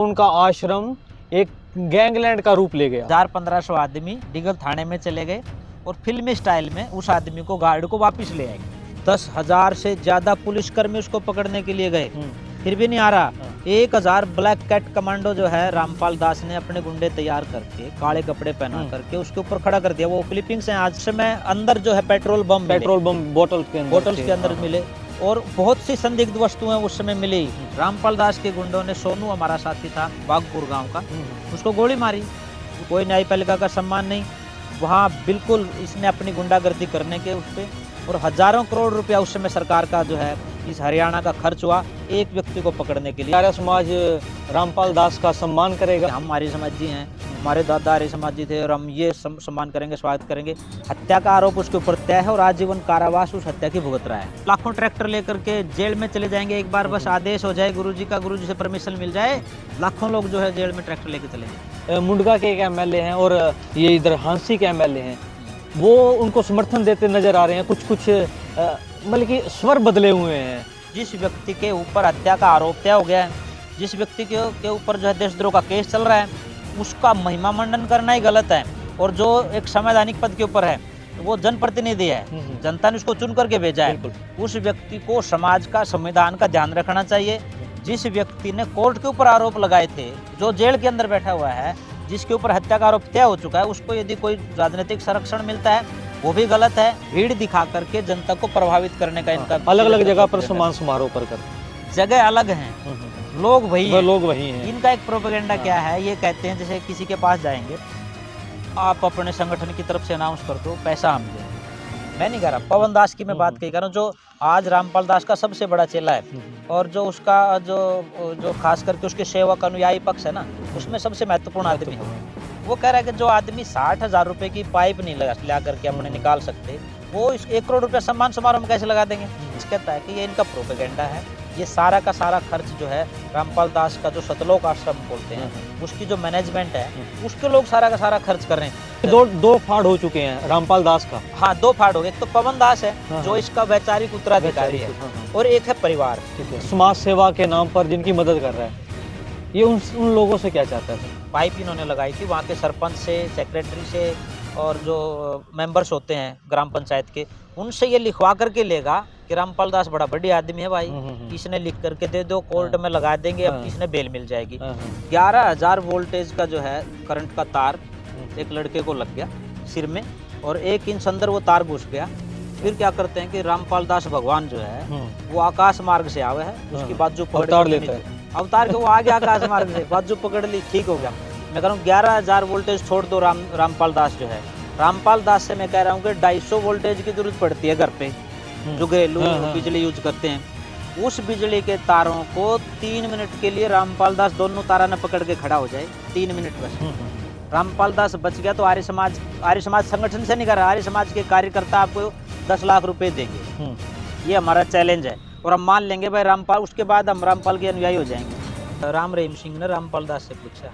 उनका आश्रम एक गैंगलैंड का रूप ले गया। 1500 आदमी डिगल थाने में चले गए और फिल्मी स्टाइल में उस आदमी को गार्ड को वापस ले आए। 10,000 से ज्यादा पुलिसकर्मी उसको पकड़ने के लिए गए, फिर भी नहीं आ रहा। 1000 ब्लैक कैट कमांडो जो है रामपाल दास ने अपने गुंडे तैयार करके काले कपड़े पहना करके उसके ऊपर खड़ा कर दिया। वो क्लिपिंग्स हैं आज से। मैं अंदर जो है पेट्रोल बम बोतल्स के अंदर मिले और बहुत सी संदिग्ध वस्तुएं उस समय मिली। रामपाल दास के गुंडों ने सोनू, हमारा साथी था बागपुर गांव का, उसको गोली मारी। कोई न्यायपालिका का सम्मान नहीं वहाँ, बिल्कुल इसने अपनी गुंडागर्दी करने के उस पे, और हजारों करोड़ रुपया उस समय सरकार का जो है इस हरियाणा का खर्च हुआ एक व्यक्ति को पकड़ने के लिए। आर्य समाज रामपाल दास का सम्मान करेगा। हम आर्य समाजी हैं, हमारे दादा आर्य समाजी थे और हम ये सम्मान करेंगे, स्वागत करेंगे। हत्या का आरोप उसके ऊपर तय है और आजीवन कारावास उस हत्या की भुगत रहा है। लाखों ट्रैक्टर लेकर के जेल में चले जाएंगे एक बार, बस आदेश हो जाए गुरुजी का, गुरुजी से परमिशन मिल जाए, लाखों लोग जो है जेल में ट्रैक्टर लेके चले जाए। मुंडका के एक एमएलए हैं और ये इधर हांसी के एमएलए हैं, वो उनको समर्थन देते नजर आ रहे हैं। कुछ मतलब कि स्वर बदले हुए हैं। जिस व्यक्ति के ऊपर हत्या का आरोप तय हो गया है, जिस व्यक्ति के ऊपर जो है देशद्रोह का केस चल रहा है, उसका महिमा मंडन करना ही गलत है। और जो एक संवैधानिक पद के ऊपर है, वो जनप्रतिनिधि है, जनता ने उसको चुन करके भेजा है। उस व्यक्ति को समाज का, संविधान का ध्यान रखना चाहिए। जिस व्यक्ति ने कोर्ट के ऊपर आरोप लगाए थे, जो जेल के अंदर बैठा हुआ है, जिसके ऊपर हत्या का आरोप तय हो चुका है, उसको यदि कोई राजनीतिक संरक्षण मिलता है वो भी गलत है। भीड़ दिखा करके जनता को प्रभावित करने का इनका अलग अलग जगह पर सम्मान समारोह पर कर, जगह अलग हैं, लोग वही हैं। इनका एक प्रोपेगेंडा क्या है, ये कहते हैं जैसे किसी के पास जाएंगे, आप अपने संगठन की तरफ से अनाउंस कर दो, पैसा हम देंगे। मैं नहीं कह रहा, पवन दास की मैं बात कही कर रहा हूँ, जो आज रामपाल दास का सबसे बड़ा चेला है और जो उसका जो खास करके उसके सेवक अनुयायी पक्ष है ना, उसमें सबसे महत्वपूर्ण आदमी है। वो कह रहा है कि जो आदमी 60,000 रुपए की पाइप नहीं ला करके अपने निकाल सकते, वो इस 1 करोड़ रुपया सम्मान समारोह में कैसे लगा देंगे। कहता है कि ये इनका प्रोपेगेंडा है। ये सारा का सारा खर्च जो है रामपाल दास का जो सतलोक आश्रम बोलते हैं, उसकी जो मैनेजमेंट है, उसके लोग सारा का सारा खर्च कर रहे हैं। दो फाड़ हो चुके हैं रामपाल दास का। हाँ, 2 फाड़ हो गए। एक तो पवन दास है जो इसका वैचारिक उत्तराधिकारी है, और एक है परिवार। समाज सेवा के नाम पर जिनकी मदद कर रहा है, ये उन लोगों से क्या चाहता है? पाइप इन्होंने लगाई थी वहाँ के सरपंच से, सेक्रेटरी से, और जो मेंबर्स होते हैं ग्राम पंचायत के, उनसे ये लिखवा करके लेगा कि रामपाल दास बड़ा बड़ी आदमी है भाई, इसने लिख करके दे दो, कोर्ट में लगा देंगे, अब इसने बेल मिल जाएगी। 11,000 वोल्टेज का जो है करंट का तार एक लड़के को लग गया सिर में, और 1 इंच अंदर वो तार घुस गया। फिर क्या करते हैं कि रामपाल दास भगवान जो है वो आकाश मार्ग से आवे है, उसकी बाजू पकड़ लेता है, अवतार के वो आ गया आकाश मार्ग से, बाजू पकड़ ली, ठीक हो गया। मैं कह रहा हूँ 11,000 वोल्टेज छोड़ दो, रामपाल दास जो है, रामपाल दास से मैं कह रहा हूँ कि 250 वोल्टेज की जरूरत पड़ती है घर पे, जो घरेलू बिजली यूज करते हैं। उस बिजली के तारों को 3 मिनट के लिए रामपाल दास दोनों तारा न पकड़ के खड़ा हो जाए, 3 मिनट बस। रामपाल दास बच गया तो आर्य समाज संगठन से नहीं कर रहा, आर्य समाज के कार्यकर्ता आपको 10 लाख रुपए देंगे, ये हमारा चैलेंज है, और हम मान लेंगे भाई रामपाल, उसके बाद हम रामपाल के अनुयायी हो जाएंगे। राम रहीम सिंह ने रामपाल दास से पूछा,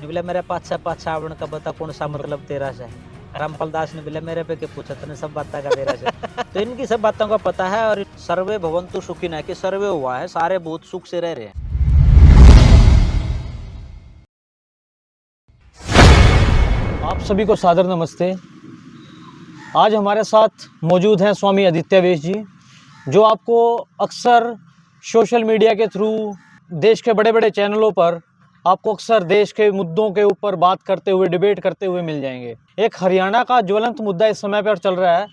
बोले मेरे पाछा आवण का बता कौन सा मतलब तेरा से। रामपाल दास ने बोले मेरे पे के पूछा तूने सब बातें का तेरा से। तो इनकी सब बातों का पता है, और सर्वे भवन्तु सुखिनः कि सर्वे हुआ है, सारे बहुत सुख से रह रहे हैं। आप सभी को सादर नमस्ते। आज हमारे साथ मौजूद हैं स्वामी आदित्य वेश जी, जो आपको अक्सर सोशल मीडिया के थ्रू, देश के बड़े बड़े चैनलों पर आपको अक्सर देश के मुद्दों के ऊपर बात करते हुए, डिबेट करते हुए मिल जाएंगे। एक हरियाणा का ज्वलंत मुद्दा इस समय पर चल रहा है,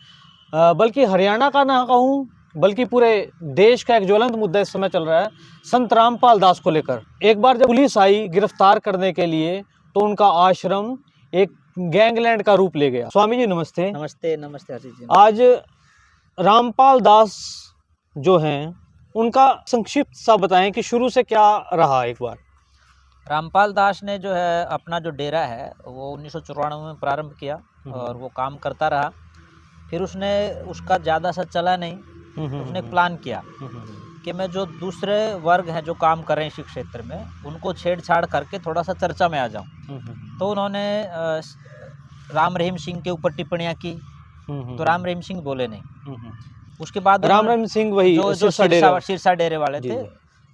बल्कि हरियाणा का ना कहूँ बल्कि पूरे देश का एक ज्वलंत मुद्दा इस समय चल रहा है, संत रामपाल दास को लेकर। एक बार जब पुलिस आई गिरफ्तार करने के लिए, तो उनका आश्रम एक गैंगलैंड का रूप ले गया। स्वामी जी नमस्ते। नमस्ते। नमस्ते हर्षित जी। आज रामपाल दास जो हैं, उनका संक्षिप्त सा बताएं कि शुरू से क्या रहा। एक बार रामपाल दास ने जो है अपना जो डेरा है वो 1994 में प्रारंभ किया और वो काम करता रहा। फिर उसने उसका ज़्यादा सा चला नहीं, उसने प्लान किया कि मैं जो दूसरे वर्ग हैं जो काम कर रहे हैं इस क्षेत्र में, उनको छेड़छाड़ करके थोड़ा सा चर्चा में आ जाऊं। तो उन्होंने राम रहीम सिंह के ऊपर टिप्पणियां की, तो राम रहीम सिंह बोले नहीं। उसके बाद राम रहीम सिंह वही जो सिरसा डेरे वाले थे,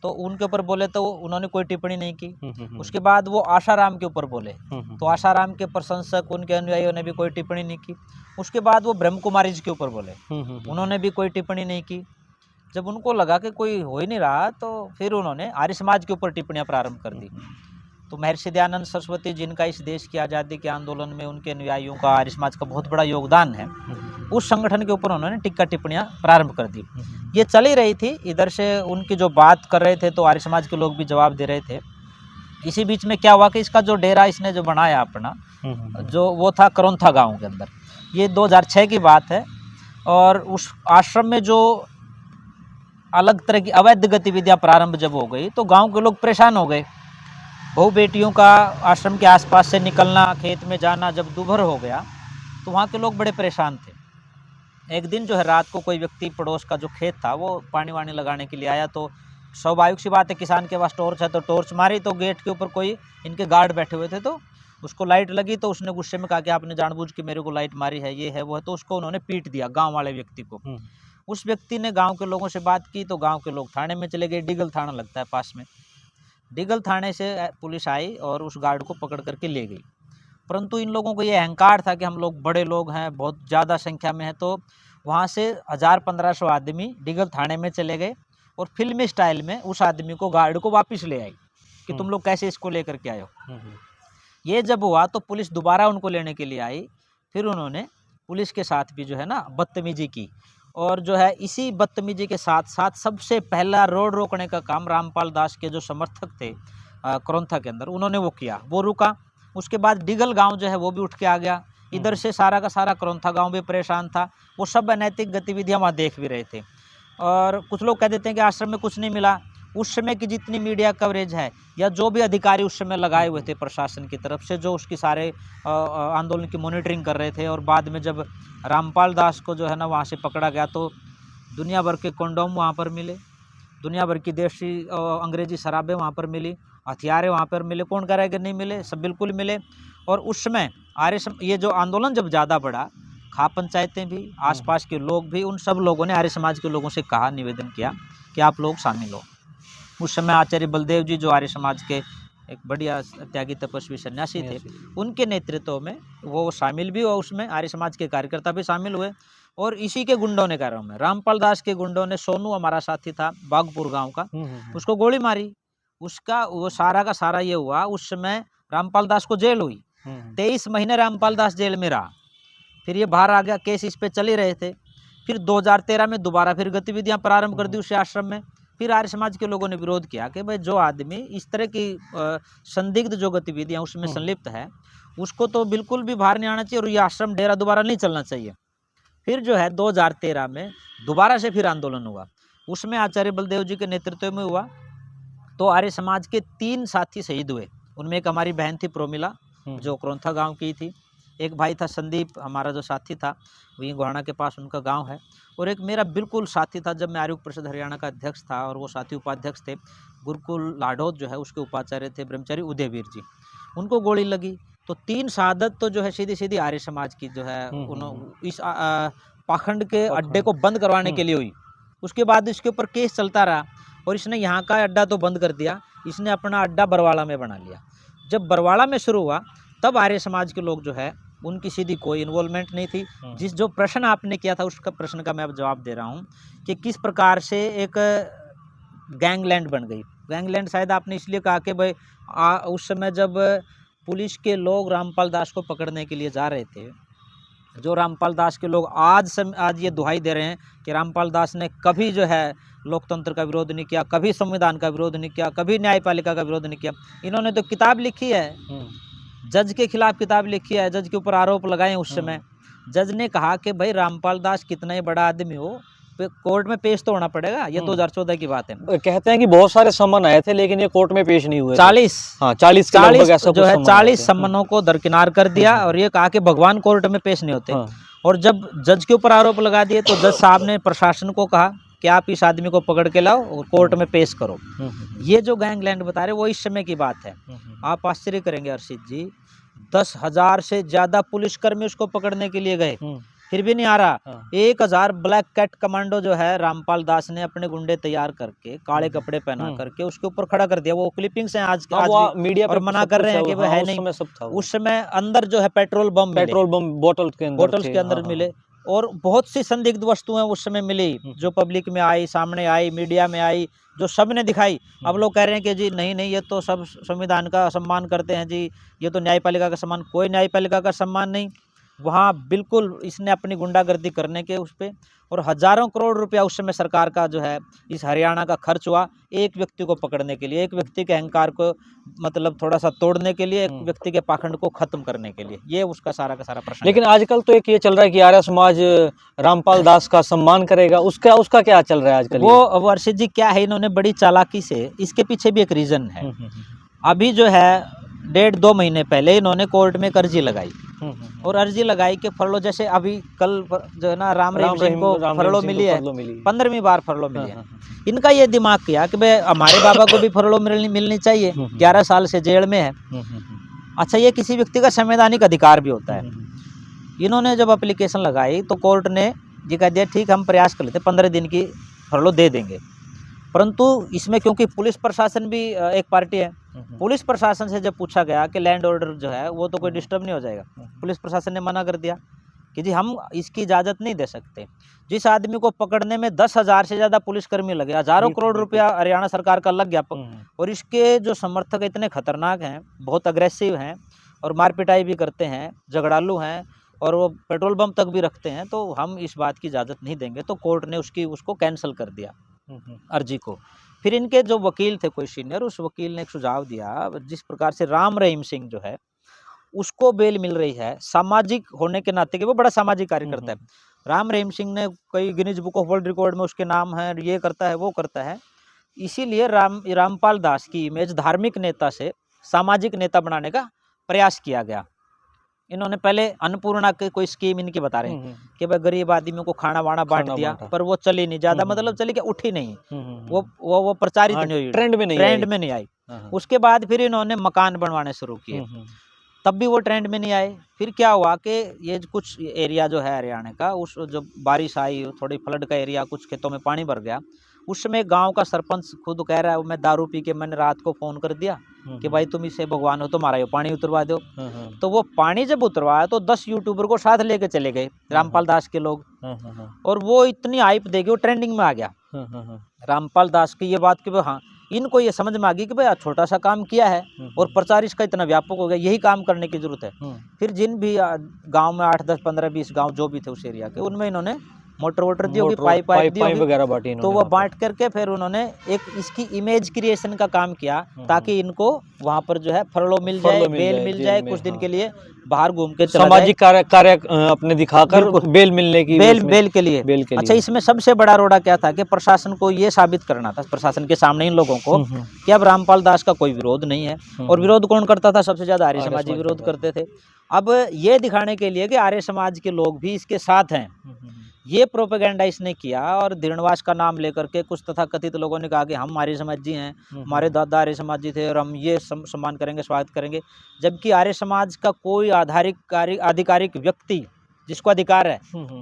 तो उनके ऊपर बोले तो उन्होंने कोई टिप्पणी नहीं की। उसके बाद वो आशाराम के ऊपर बोले तो आशाराम के प्रशंसक उनके अनुयायियों ने भी कोई टिप्पणी नहीं की। उसके बाद वो ब्रह्म कुमारी जी के ऊपर बोले, उन्होंने भी कोई टिप्पणी नहीं की। जब उनको लगा कि कोई हो ही नहीं रहा तो फिर उन्होंने आर्य समाज के ऊपर टिप्पणियां प्रारंभ कर दी। तो महर्षि दयानंद सरस्वती जिनका इस देश की आज़ादी के आंदोलन में उनके अनुयायियों का आर्य समाज का बहुत बड़ा योगदान है, उस संगठन के ऊपर उन्होंने टिक्का टिप्पणियां प्रारंभ कर दी। ये चली रही थी, इधर से उनकी जो बात कर रहे थे तो आर्य समाज के लोग भी जवाब दे रहे थे। इसी बीच में क्या हुआ कि इसका जो डेरा इसने जो बनाया अपना, जो वो था करोंथा गांव के अंदर, ये 2006 की बात है। और उस आश्रम में जो अलग तरह की अवैध गतिविधियां प्रारंभ जब हो गई तो गांव के लोग परेशान हो गए। बहू बेटियों का आश्रम के आसपास से निकलना, खेत में जाना जब दूभर हो गया तो वहाँ के लोग बड़े परेशान थे। एक दिन जो है रात को कोई व्यक्ति पड़ोस का जो खेत था वो पानी वानी लगाने के लिए आया, तो स्वाभाविक सी बात है, किसान के पास टॉर्च है तो टॉर्च मारी तो गेट के ऊपर कोई इनके गार्ड बैठे हुए थे, तो उसको लाइट लगी तो उसने गुस्से में कहा कि आपने जानबूझ के मेरे को लाइट मारी है, ये है वो है, तो उसको उन्होंने पीट दिया गाँव वाले व्यक्ति को। उस व्यक्ति ने गाँव के लोगों से बात की तो गाँव के लोग थाने में चले गए, डिगल थाना लगता है पास में। डिगल थाने से पुलिस आई और उस गार्ड को पकड़ करके ले गई। परंतु इन लोगों को ये अहंकार था कि हम लोग बड़े लोग हैं, बहुत ज़्यादा संख्या में है, तो वहाँ से 1000-1500 आदमी डिगल थाने में चले गए और फिल्मी स्टाइल में उस आदमी को, गार्ड को वापस ले आई कि तुम लोग कैसे इसको लेकर के आए हो। ये जब हुआ तो पुलिस दोबारा उनको लेने के लिए आई, फिर उन्होंने पुलिस के साथ भी जो है ना बदतमीजी की, और जो है इसी बदतमीजी के साथ साथ सबसे पहला रोड रोकने का काम रामपाल दास के जो समर्थक थे करोंथा के अंदर, उन्होंने वो किया, वो रुका। उसके बाद डिगल गांव जो है वो भी उठ के आ गया। इधर से सारा का सारा करोंथा गांव भी परेशान था, वो सब अनैतिक गतिविधियां वहाँ देख भी रहे थे। और कुछ लोग कह देते हैं कि आश्रम में कुछ नहीं मिला। उस समय की जितनी मीडिया कवरेज है या जो भी अधिकारी उस समय लगाए हुए थे प्रशासन की तरफ से, जो उसकी सारे आंदोलन की मॉनिटरिंग कर रहे थे, और बाद में जब रामपाल दास को जो है ना वहाँ से पकड़ा गया तो दुनिया भर के कंडोम वहाँ पर मिले, दुनिया भर की देशी अंग्रेजी शराबें वहाँ पर मिली, हथियारें वहाँ पर मिले। कौन कह रहा है कि नहीं मिले? सब बिल्कुल मिले। और उस समय ये जो आंदोलन जब ज़्यादा बढ़ा, खा पंचायतें भी, आसपास के लोग भी, उन सब लोगों ने आर्य समाज के लोगों से कहा, निवेदन किया कि आप लोग शामिल हो। उस समय आचार्य बलदेव जी जो आर्य समाज के एक बढ़िया त्यागी तपस्वी सन्यासी थे, उनके नेतृत्व में वो शामिल भी हुआ, उसमें आर्य समाज के कार्यकर्ता भी शामिल हुए। और इसी के गुंडों ने, कह रहा हूँ मैं, रामपाल दास के गुंडों ने, सोनू हमारा साथी था बागपुर गांव का, उसको गोली मारी। उसका वो सारा का सारा ये हुआ, उस समय रामपाल दास को जेल हुई, 23 महीने रामपाल दास जेल में रहा। फिर ये बाहर आ गया, केस इस पे चल ही रहे थे। फिर 2013 में दोबारा फिर गतिविधियां प्रारंभ कर दी उस आश्रम में। फिर आर्य समाज के लोगों ने विरोध किया कि भाई जो आदमी इस तरह की संदिग्ध जो गतिविधियां उसमें संलिप्त है, उसको तो बिल्कुल भी बाहर नहीं आना चाहिए और ये आश्रम डेरा दोबारा नहीं चलना चाहिए। फिर जो है 2013 में दोबारा से फिर आंदोलन हुआ, उसमें आचार्य बलदेव जी के नेतृत्व में हुआ। तो आर्य समाज के 3 साथी शहीद हुए, उनमें एक हमारी बहन थी प्रोमिला जो करोंथा गांव की थी, एक भाई था संदीप हमारा जो साथी था, वहीं गोहाना के पास उनका गांव है, और एक मेरा बिल्कुल साथी था जब मैं आर्य परिषद हरियाणा का अध्यक्ष था, और वो साथी उपाध्यक्ष थे गुरुकुल लाडोद जो है उसके उपाचार्य थे ब्रह्मचारी उदयवीर जी, उनको गोली लगी। तो 3 शहादत तो जो है सीधी सीधी आर्य समाज की जो है इस पाखंड के अड्डे को बंद करवाने के लिए हुई। उसके बाद इसके ऊपर केस चलता रहा और इसने यहाँ का अड्डा तो बंद कर दिया, इसने अपना अड्डा बरवाड़ा में बना लिया। जब बरवाड़ा में शुरू हुआ तब आर्य समाज के लोग जो है उनकी सीधी कोई इन्वॉल्वमेंट नहीं थी। जिस जो प्रश्न आपने किया था उसका प्रश्न का मैं अब जवाब दे रहा हूँ कि किस प्रकार से एक गैंगलैंड बन गई। गैंगलैंड शायद आपने इसलिए कहा कि भाई उस समय जब पुलिस के लोग रामपाल दास को पकड़ने के लिए जा रहे थे, जो रामपाल दास के लोग आज ये दुहाई दे रहे हैं कि रामपाल दास ने कभी जो है लोकतंत्र का विरोध नहीं किया, कभी संविधान का विरोध नहीं किया, कभी न्यायपालिका का विरोध नहीं किया। इन्होंने तो किताब लिखी है, जज के खिलाफ किताब लिखी है, जज के ऊपर आरोप लगाए उस समय। जज ने कहा कि भाई रामपाल दास कितना ही बड़ा आदमी हो, कोर्ट में पेश तो होना पड़ेगा। ये 2014 की बात है। कहते हैं कि बहुत सारे सम्मन आए थे लेकिन ये कोर्ट में पेश नहीं हुए। 40 के लगभग ऐसा जो है 40 सम्मनों को दरकिनार कर दिया और ये कहा कि भगवान कोर्ट में पेश नहीं होते। और जब जज के ऊपर आरोप लगा दिए तो जज साहब ने प्रशासन को कहा कि आप इस आदमी को पकड़ के लाओ और कोर्ट में पेश करो। ये जो गैंगलैंड बता रहे वो इस समय की बात है। आप आश्चर्य करेंगे अर्षित जी, 10,000 से ज्यादा पुलिसकर्मी उसको पकड़ने के लिए गए, फिर भी नहीं आ रहा। हाँ। 1000 ब्लैक कैट कमांडो जो है रामपाल दास ने अपने गुंडे तैयार करके काले कपड़े पहना करके उसके ऊपर खड़ा कर दिया। वो क्लिपिंग्स हैं आज हाँ, आज वो भी, मीडिया पे और मना सब कर कुछ रहे है हैं वो, कि वो हाँ, है उस नहीं। समय सब था वो। उस समय अंदर जो है पेट्रोल बम मिले, पेट्रोल बम बोतल के अंदर बोतल्स थे। के अंदर हाँ, हाँ, मिले, और बहुत सी संदिग्ध वस्तुएं उस समय मिली जो पब्लिक में आई, सामने आई, मीडिया में आई, जो सब ने दिखाई। अब लोग कह रहे हैं कि जी नहीं नहीं, ये तो सब संविधान का सम्मान करते हैं जी, ये तो न्यायपालिका का सम्मान। कोई न्यायपालिका का सम्मान नहीं। वहाँ बिल्कुल इसने अपनी गुंडागर्दी करने के उस पे, और हजारों करोड़ रुपया उस समय सरकार का जो है इस हरियाणा का खर्च हुआ एक व्यक्ति को पकड़ने के लिए, एक व्यक्ति के अहंकार को मतलब थोड़ा सा तोड़ने के लिए, एक व्यक्ति के पाखंड को खत्म करने के लिए। ये उसका सारा का सारा प्रश्न। लेकिन आजकल तो एक ये चल रहा है कि आर्य समाज रामपाल दास का सम्मान करेगा, उसका उसका क्या चल रहा है आजकल? वो वर्षित जी क्या है, इन्होंने बड़ी चालाकी से, इसके पीछे भी एक रीजन है। अभी जो है 1.5-2 महीने पहले इन्होंने कोर्ट में एक अर्जी लगाई, और अर्जी लगाई कि फरलो, जैसे अभी कल जो है ना राम रहीम सिंह को फरलो मिली है, 15वीं बार फरलो मिली है। इनका ये दिमाग किया कि भाई हमारे बाबा को भी फरलो मिलनी चाहिए, 11 साल से जेल में है। अच्छा, ये किसी व्यक्ति का संवैधानिक अधिकार भी होता है। इन्होंने जब एप्लीकेशन लगाई तो कोर्ट ने ये कह दिया ठीक, हम प्रयास कर लेते, 15 दिन की फरलो दे देंगे। परंतु इसमें क्योंकि पुलिस प्रशासन भी एक पार्टी है, पुलिस प्रशासन से जब पूछा गया कि लैंड ऑर्डर जो है वो तो कोई डिस्टर्ब नहीं हो जाएगा, पुलिस प्रशासन ने मना कर दिया कि जी हम इसकी इजाज़त नहीं दे सकते। जिस आदमी को पकड़ने में 10,000 से ज़्यादा पुलिसकर्मी लगे, हजारों करोड़ रुपया हरियाणा सरकार का लग गया, और इसके जो समर्थक इतने खतरनाक हैं, बहुत अग्रेसिव हैं, और मार पिटाई भी करते हैं, झगड़ालू हैं, और वो पेट्रोल बम तक भी रखते हैं, तो हम इस बात की इजाज़त नहीं देंगे। तो कोर्ट ने उसको कैंसिल कर दिया अर्जी को। फिर इनके जो वकील थे कोई सीनियर, उस वकील ने एक सुझाव दिया, जिस प्रकार से राम रहीम सिंह जो है उसको बेल मिल रही है सामाजिक होने के नाते, कि वो बड़ा सामाजिक कार्य करता है। राम रहीम सिंह ने कई Guinness book of world record में उसके नाम है, ये करता है वो करता है। इसीलिए रामपाल दास की इमेज धार्मिक नेता से सामाजिक नेता बनाने का प्रयास किया गया। इन्होंने पहले अन्नपूर्णा की कोई स्कीम इनकी बता रहे हैं कि भाई गरीब आदमियों को खाना वाना बांट दिया, पर वो चली नहीं ज़्यादा, मतलब चली क्या, उठी नहीं, वो प्रचारित नहीं हुई, ट्रेंड में नहीं आई। उसके बाद फिर इन्होंने मकान बनवाने शुरू किए, तब भी वो ट्रेंड में नहीं आए। फिर क्या हुआ कि ये कुछ एरिया जो है हरियाणा का, उस जो बारिश आई, थोड़ी फ्लड का एरिया, कुछ खेतों में पानी भर गया, उस समय गांव का सरपंच खुद कह रहा है, मैं दारू पी के मैंने रात को फ़ोन कर दिया कि भाई तुम इसे भगवान हो तो हमारा ये पानी उतरवा दो। तो वो पानी जब उतरवाया तो 10 यूट्यूबर को साथ लेके चले गए रामपाल दास के लोग, और वो इतनी हाइप देके वो ट्रेंडिंग में आ गया रामपाल दास की ये बात कि हाँ, इनको ये समझ में आ गई कि भाई छोटा सा काम किया है और प्रचार इसका इतना व्यापक हो गया, यही काम करने की जरूरत है। फिर जिन भी गांव में 8, 10, 15, 20 गांव जो भी थे उस एरिया के, उनमें इन्होंने मोटर वोटर दी होगी, पाइप दी होगी वगैरह बांटी, तो वो बांट करके फिर उन्होंने एक इसकी इमेज क्रिएशन का काम किया, ताकि इनको वहां पर जो है फरलो मिल जाए, बेल मिल जाए, कुछ दिन के लिए बाहर घूम के सामाजिक कार्य अपने दिखाकर बेल मिलने की, बेल के लिए। अच्छा, इसमें सबसे बड़ा रोड़ा क्या था कि प्रशासन को ये साबित करना था, प्रशासन के सामने इन लोगों को, कि अब रामपाल दास का कोई विरोध नहीं है। और विरोध कौन करता था? सबसे ज्यादा आर्य समाजी विरोध करते थे। अब ये दिखाने के लिए कि आर्य समाज के लोग भी इसके साथ हैं, ये प्रोपेगेंडा इसने किया, और दीनवास का नाम लेकर के कुछ तथाकथित लोगों ने कहा कि हम आर्य समाजी हैं, हमारे दादा आर्य समाजी थे और हम ये सम्मान करेंगे, स्वागत करेंगे। जबकि आर्य समाज का कोई आधिकारिक व्यक्ति जिसको अधिकार है,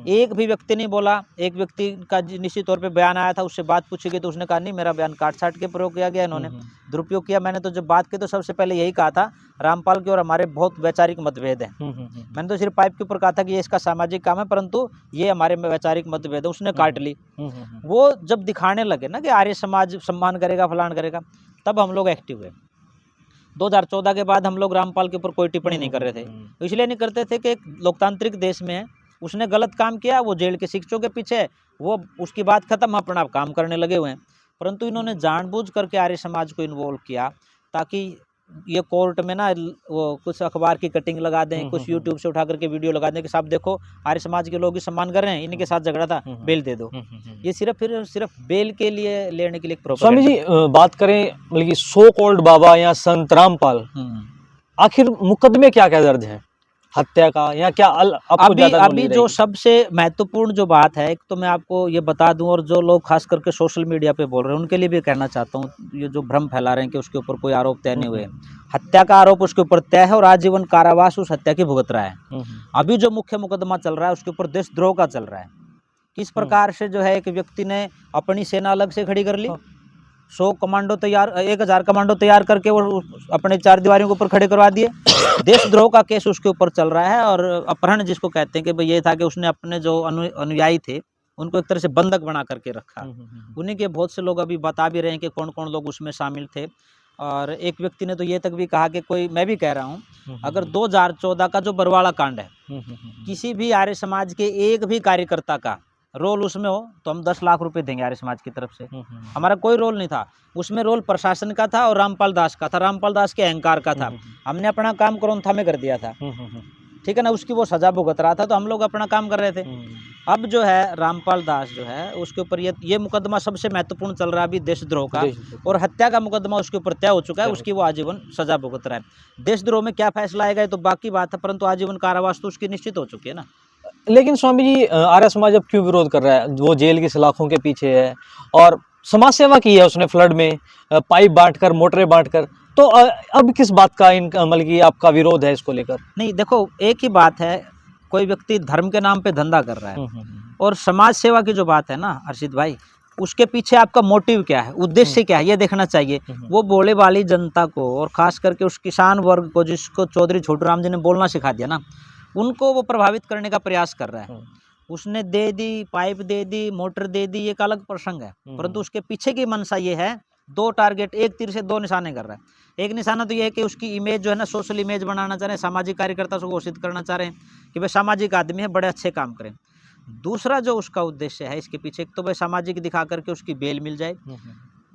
एक भी व्यक्ति नहीं बोला। एक व्यक्ति का निश्चित तौर पे बयान आया था, उससे बात पूछी गई तो उसने कहा नहीं, मेरा बयान काट छाट के प्रयोग किया गया, इन्होंने दुरुपयोग किया। मैंने तो जब बात की तो सबसे पहले यही कहा था, रामपाल के और हमारे बहुत वैचारिक मतभेद हैं। मैंने तो सिर्फ पाइप के ऊपर कहा था कि ये इसका सामाजिक काम है, परंतु ये हमारे वैचारिक मतभेद है, उसने काट ली। वो जब दिखाने लगे ना कि आर्य समाज सम्मान करेगा, फलान करेगा, तब हम लोग एक्टिव हुए। 2014 के बाद हम लोग रामपाल के ऊपर कोई टिप्पणी नहीं कर रहे थे। तो इसलिए नहीं करते थे कि एक लोकतांत्रिक देश में है, उसने गलत काम किया, वो जेल के शिक्षकों के पीछे, वो उसकी बात खत्म, अपना काम करने लगे हुए हैं। परंतु इन्होंने जानबूझ करके आर्य समाज को इन्वॉल्व किया, ताकि ये कोर्ट में ना वो कुछ अखबार की कटिंग लगा दें, कुछ यूट्यूब से उठा करके वीडियो लगा दें कि साहब देखो आर्य समाज के लोग ही सम्मान कर रहे हैं, इनके साथ झगड़ा था, बेल दे दो। ये सिर्फ बेल के लिए लेने के लिए स्वामी जी बात करें, मतलब कि सो कॉल्ड बाबा या संत रामपाल, आखिर मुकदमे क्या क्या दर्ज हैं? हत्या का, या क्या आपको अभी ज्यादा अभी knowledge जो रहेगी? सबसे महत्वपूर्ण जो बात है, एक तो मैं आपको ये बता दूं, और जो लोग खास करके सोशल मीडिया पे बोल रहे हैं उनके लिए भी कहना चाहता हूँ, ये जो भ्रम फैला रहे हैं कि उसके ऊपर कोई आरोप तय नहीं हुए। हत्या का आरोप उसके ऊपर तय है और आजीवन कारावास उस हत्या की भुगत रहा है। अभी जो मुख्य मुकदमा चल रहा है उसके ऊपर देशद्रोह का चल रहा है। किस प्रकार से जो है एक व्यक्ति ने अपनी सेना अलग से खड़ी कर ली, 100 कमांडो तैयार, 1000 कमांडो तैयार करके वो अपने चार दीवारियों के ऊपर खड़े करवा दिए। देशद्रोह का केस उसके ऊपर चल रहा है। और अपहरण जिसको कहते हैं कि भाई ये था कि उसने अपने जो अनुयायी थे उनको एक तरह से बंधक बना करके रखा। उन्हीं के बहुत से लोग अभी बता भी रहे हैं कि कौन कौन लोग उसमें शामिल थे। और एक व्यक्ति ने तो ये तक भी कहा कि कोई, मैं भी कह रहा हूँ, अगर 2014 का जो बरवाड़ा कांड है, किसी भी आर्य समाज के एक भी कार्यकर्ता का रोल उसमें हो तो हम 10 लाख रुपए देंगे आर्य समाज की तरफ से। हमारा कोई रोल नहीं था उसमें, रोल प्रशासन का था और रामपाल दास का था, रामपाल दास के अहंकार का था। हमने अपना काम क्रोंथा में कर दिया था, ठीक है ना, उसकी वो सजा भुगत रहा था तो हम लोग अपना काम कर रहे थे। अब जो है रामपाल दास जो है उसके ऊपर ये मुकदमा सबसे महत्वपूर्ण चल रहा है अभी, देशद्रोह का, और हत्या का मुकदमा उसके ऊपर तय हो चुका है, उसकी वो आजीवन सजा भुगत रहा है। देशद्रोह में क्या फैसला आएगा ये तो बाकी बात है, परंतु आजीवन कारावास तो उसकी निश्चित हो चुकी है ना। लेकिन स्वामी जी, आर्य समाज अब क्यों विरोध कर रहा है? वो जेल की सलाखों के पीछे है और समाज सेवा की है उसने, फ्लड में पाइप बांटकर, मोटरें बांटकर, तो अब किस बात का इनका मतलब कि आपका विरोध है इसको लेकर? नहीं देखो, एक ही बात है, कोई व्यक्ति धर्म के नाम पे धंधा कर रहा है और समाज सेवा की जो बात है ना हर्षित भाई, उसके पीछे आपका मोटिव क्या है, उद्देश्य क्या है, ये देखना चाहिए। वो भोले वाली जनता को और खास करके उस किसान वर्ग को जिसको चौधरी छोटूराम जी ने बोलना सिखा दिया ना, उनको वो प्रभावित करने का प्रयास कर रहा है। उसने दे दी, पाइप दे दी, मोटर दे दी, एक अलग प्रसंग है, परंतु उसके पीछे की मंशा ये है, दो टारगेट, एक तीर से दो निशाने कर रहा है। एक निशाना तो ये है कि उसकी इमेज जो है ना, सोशल इमेज बनाना चाह रहे हैं, सामाजिक कार्यकर्ता से घोषित करना चाह रहे हैं कि भाई सामाजिक आदमी है, बड़े अच्छे काम करें। दूसरा जो उसका उद्देश्य है इसके पीछे, एक तो भाई सामाजिक दिखा करके उसकी बेल मिल जाए,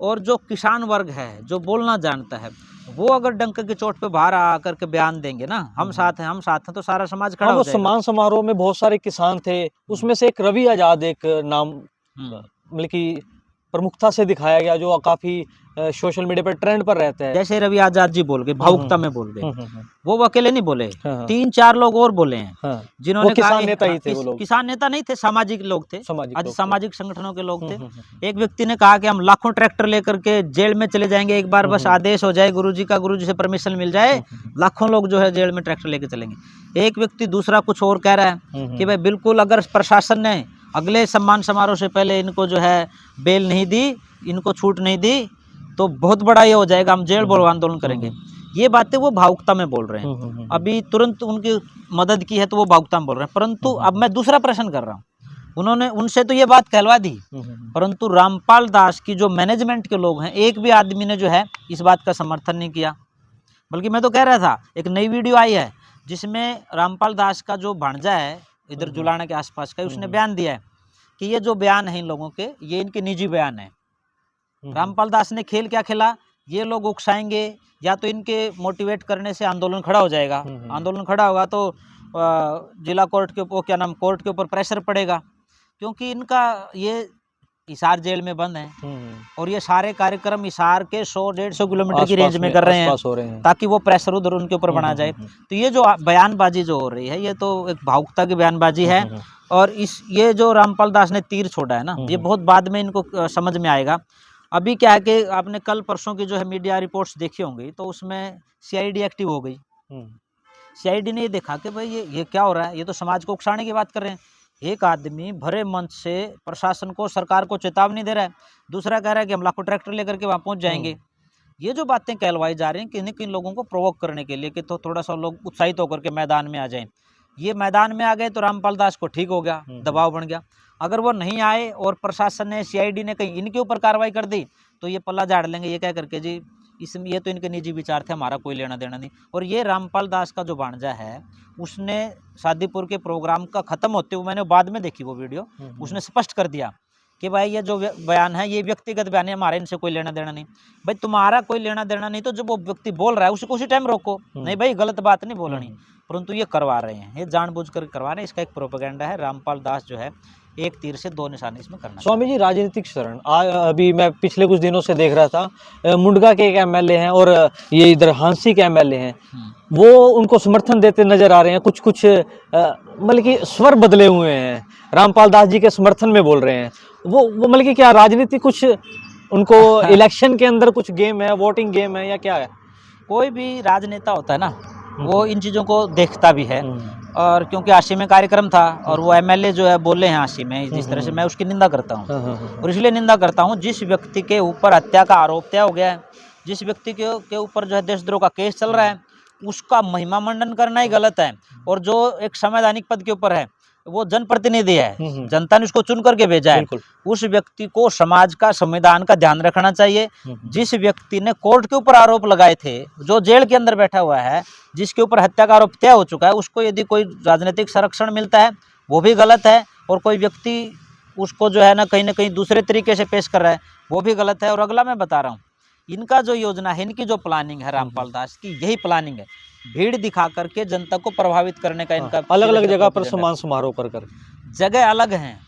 और जो किसान वर्ग है जो बोलना जानता है वो अगर डंक की चोट पे बाहर आकर के बयान देंगे ना, हम साथ हैं, हम साथ हैं, तो सारा समाज खड़ा हाँ, हो वो जाएगा। सम्मान समारोह में बहुत सारे किसान थे, उसमें से एक रवि आजाद एक नाम मतलब कि प्रमुखता से दिखाया गया, जो काफी सोशल मीडिया पर ट्रेंड पर रहता है। जैसे रवि आजाद जी बोल गए, भावुकता में बोल गए, वो अकेले नहीं बोले, 3-4 लोग और बोले हैं जिन्होंने वो किसान नेता ही थे, वो लोग किसान नेता नहीं थे, सामाजिक लोग थे, सामाजिक संगठनों के लोग थे। एक व्यक्ति ने कहा कि हम लाखों ट्रैक्टर लेकर के जेल में चले जाएंगे, एक बार बस आदेश हो जाए गुरुजी का, गुरुजी से परमिशन मिल जाए, लाखों लोग जो है जेल में ट्रैक्टर लेकर चलेंगे। एक व्यक्ति दूसरा कुछ और कह रहा है कि भाई बिल्कुल, अगर प्रशासन ने अगले सम्मान समारोह से पहले इनको जो है बेल नहीं दी, इनको छूट नहीं दी, तो बहुत बड़ा ये हो जाएगा, हम जेल बोलो आंदोलन करेंगे। ये बातें वो भावुकता में बोल रहे हैं, अभी तुरंत उनकी मदद की है तो वो भावुकता में बोल रहे हैं। परंतु अब मैं दूसरा प्रश्न कर रहा हूँ, उन्होंने उनसे तो ये बात कहलवा दी, परंतु रामपाल दास की जो मैनेजमेंट के लोग हैं, एक भी आदमी ने जो है इस बात का समर्थन नहीं किया। बल्कि मैं तो कह रहा था, एक नई वीडियो आई है जिसमें रामपाल दास का जो भांजा है इधर जुलाना के आसपास का, उसने बयान दिया है कि ये जो बयान है इन लोगों के, ये इनके निजी बयान है। रामपाल दास ने खेल क्या खेला, ये लोग उकसाएंगे या तो इनके मोटिवेट करने से आंदोलन खड़ा हो जाएगा, आंदोलन खड़ा होगा तो जिला कोर्ट के ऊपर, क्या नाम, कोर्ट के ऊपर प्रेशर पड़ेगा, क्योंकि इनका ये हिसार जेल में बंद है और ये सारे कार्यक्रम हिसार के 100-150 किलोमीटर की रेंज में कर रहे हैं ताकि वो प्रेशर उधर उनके ऊपर बना जाए। तो ये जो बयानबाजी जो हो रही है, ये तो एक भावुकता की बयानबाजी है। और ये जो रामपाल दास ने तीर छोड़ा है ना, ये बहुत बाद में इनको समझ में आएगा। अभी क्या है कि आपने कल परसों की जो है मीडिया रिपोर्ट्स देखी होंगी, तो उसमें सीआईडी एक्टिव हो गई। सीआईडी ने ये देखा कि भाई ये क्या हो रहा है, ये तो समाज को उकसाने की बात कर रहे हैं। एक आदमी भरे मंच से प्रशासन को, सरकार को चेतावनी दे रहा है, दूसरा कह रहा है कि हम लाखों ट्रैक्टर लेकर के वहाँ पहुँच जाएंगे। ये जो बातें कहलवाई जा रही हैं किन किन लोगों को प्रोवोक करने के लिए कि तो थोड़ा सा लोग उत्साहित होकर के मैदान में आ जाएं। ये मैदान में आ गए तो रामपाल दास को ठीक हो गया, दबाव बन गया। अगर वो नहीं आए और प्रशासन ने, सीआईडी ने कहीं इनके ऊपर कार्रवाई कर दी तो ये पल्ला झाड़ लेंगे, ये कह करके जी इसमें ये तो इनके निजी विचार थे, हमारा कोई लेना देना नहीं। और ये रामपाल दास का जो भांजा है, उसने शादीपुर के प्रोग्राम का खत्म होते हुए, मैंने बाद में देखी वो वीडियो, उसने स्पष्ट कर दिया कि भाई ये जो बयान है ये व्यक्तिगत बयान है, हमारे इनसे कोई लेना देना नहीं। भाई तुम्हारा कोई लेना देना नहीं तो जब वो व्यक्ति बोल रहा है उसको उसी टाइम रोको, नहीं भाई गलत बात नहीं बोलनी। परंतु ये करवा रहे हैं, ये जानबूझकर करवा रहे हैं, इसका एक प्रोपेगेंडा है। रामपाल दास जो है एक तीर से दो निशाने इसमें करना। स्वामी जी, राजनीतिक शरण, अभी मैं पिछले कुछ दिनों से देख रहा था, मुंडका के एक एमएलए हैं और ये इधर हांसी के एमएलए हैं, वो उनको समर्थन देते नजर आ रहे हैं। कुछ कुछ मतलब कि स्वर बदले हुए हैं, रामपाल दास जी के समर्थन में बोल रहे हैं। वो मतलब कि क्या राजनीति कुछ उनको इलेक्शन के अंदर कुछ गेम है, वोटिंग गेम है या क्या है? कोई भी राजनेता होता है ना, वो इन चीज़ों को देखता भी है। और क्योंकि आशी में कार्यक्रम था और वो एमएलए जो है बोले हैं आशी में, जिस तरह से मैं उसकी निंदा करता हूँ। और इसलिए निंदा करता हूँ, जिस व्यक्ति के ऊपर हत्या का आरोप तय हो गया है, जिस व्यक्ति के ऊपर जो है देशद्रोह का केस चल रहा है, उसका महिमा मंडन करना ही गलत है। और जो एक संवैधानिक पद के ऊपर है, वो जनप्रतिनिधि है, जनता ने उसको चुन करके भेजा है। उस व्यक्ति को समाज का, संविधान का ध्यान रखना चाहिए। जिस व्यक्ति ने कोर्ट के ऊपर आरोप लगाए थे, जो जेल के अंदर बैठा हुआ है, जिसके ऊपर हत्या का आरोप तय हो चुका है, उसको यदि कोई राजनीतिक संरक्षण मिलता है, वो भी गलत है। और कोई व्यक्ति उसको जो है ना कहीं दूसरे तरीके से पेश कर रहा है, वो भी गलत है। और अगला मैं बता रहा हूँ, इनका जो योजना है, इनकी जो प्लानिंग है रामपाल दास की, यही प्लानिंग है, भीड़ दिखा करके जनता को प्रभावित करने का इनका। अलग अलग जगह पर सम्मान समारोह कर जगह अलग हैं,